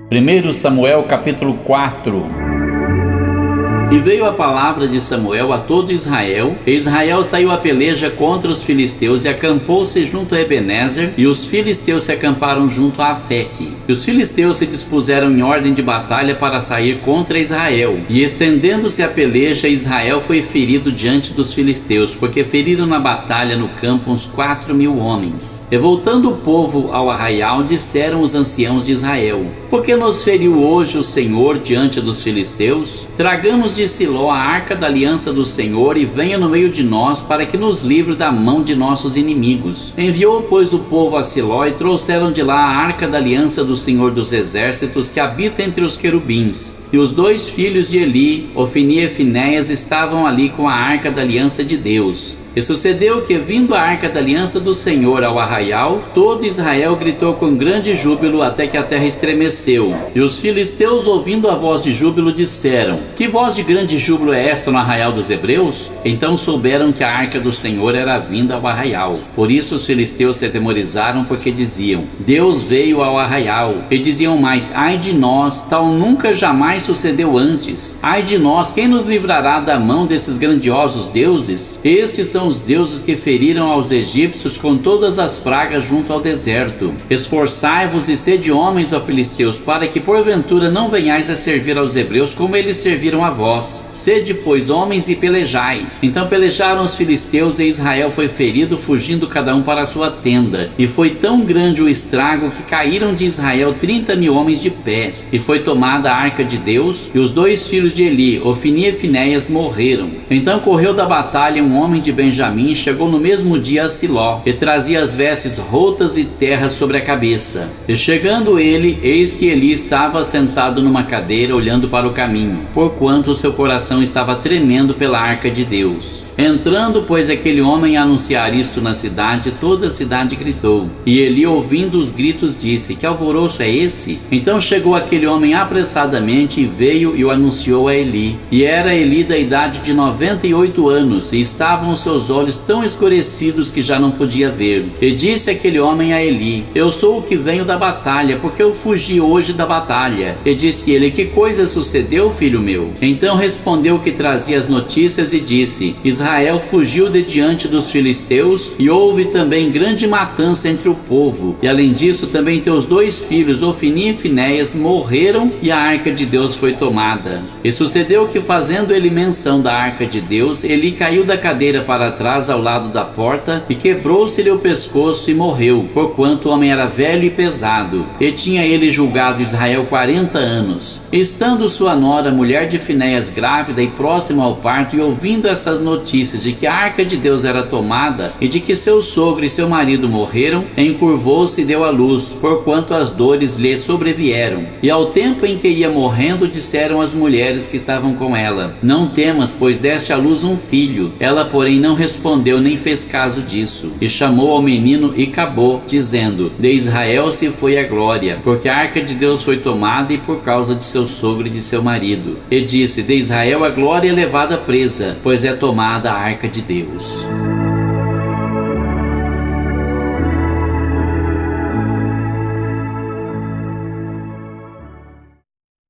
1 Samuel capítulo 4. E veio a palavra de Samuel a todo Israel, e Israel saiu a peleja contra os filisteus e acampou-se junto a Ebenezer, e os filisteus se acamparam junto a Afeque. E os filisteus se dispuseram em ordem de batalha para sair contra Israel. E estendendo-se a peleja, Israel foi ferido diante dos filisteus, porque feriram na batalha no campo uns 4.000 homens. E voltando o povo ao arraial, disseram os anciãos de Israel: por que nos feriu hoje o Senhor diante dos filisteus? Tragamos de Siló a arca da aliança do Senhor e venha no meio de nós para que nos livre da mão de nossos inimigos. Enviou, pois, o povo a Siló e trouxeram de lá a arca da aliança do Senhor dos exércitos que habita entre os querubins. E os dois filhos de Eli, Ofni e Finéias, estavam ali com a arca da aliança de Deus. E sucedeu que, vindo a arca da aliança do Senhor ao arraial, todo Israel gritou com grande júbilo até que a terra estremeceu. E os filisteus, ouvindo a voz de júbilo, disseram: que voz de grande júbilo é esta no arraial dos hebreus? Então souberam que a arca do Senhor era vinda ao arraial. Por isso os filisteus se atemorizaram, porque diziam: Deus veio ao arraial. E diziam mais: ai de nós, tal nunca jamais sucedeu antes. Ai de nós, quem nos livrará da mão desses grandiosos deuses? Estes são os deuses que feriram aos egípcios com todas as pragas junto ao deserto. Esforçai-vos e sede homens, ó filisteus, para que porventura não venhais a servir aos hebreus como eles serviram a vós. Sede, pois, homens e pelejai. Então pelejaram os filisteus, e Israel foi ferido, fugindo cada um para a sua tenda. E foi tão grande o estrago que caíram de Israel 30.000 homens de pé. E foi tomada a arca de Deus, e os dois filhos de Eli, Ofni e Finéias, morreram. Então correu da batalha um homem de Benjamim, chegou no mesmo dia a Siló, e trazia as vestes rotas e terra sobre a cabeça. E chegando ele, eis que Eli estava sentado numa cadeira, olhando para o caminho, porquanto o seu coração estava tremendo pela arca de Deus. Entrando, pois, aquele homem a anunciar isto na cidade, toda a cidade gritou. E Eli, ouvindo os gritos, disse: que alvoroço é esse? Então chegou aquele homem apressadamente, e veio e o anunciou a Eli. E era Eli da idade de 98 anos, e estavam os seus olhos tão escurecidos que já não podia ver. E disse aquele homem a Eli: eu sou o que venho da batalha, porque eu fugi hoje da batalha. E disse ele: que coisa sucedeu, filho meu? Então respondeu o que trazia as notícias e disse: Israel fugiu de diante dos filisteus, e houve também grande matança entre o povo. E além disso, também teus dois filhos, Ofni e Finéias, morreram, e a arca de Deus foi tomada. E sucedeu que, fazendo ele menção da arca de Deus, Eli caiu da cadeira para trás ao lado da porta, e quebrou-se-lhe o pescoço e morreu, porquanto o homem era velho e pesado. E tinha ele julgado Israel 40 anos. Estando sua nora, mulher de Finéias, grávida e próxima ao parto, e ouvindo essas notícias de que a arca de Deus era tomada, e de que seu sogro e seu marido morreram, encurvou-se e deu à luz, porquanto as dores lhe sobrevieram. E ao tempo em que ia morrendo, disseram as mulheres que estavam com ela: não temas, pois deste à luz um filho. Ela, porém, não respondeu nem fez caso disso. E chamou ao menino Icabô, dizendo: de Israel se foi a glória, porque a arca de Deus foi tomada, e por causa de seu sogro e de seu marido. E disse: de Israel a glória é levada presa, pois é tomada a arca de Deus.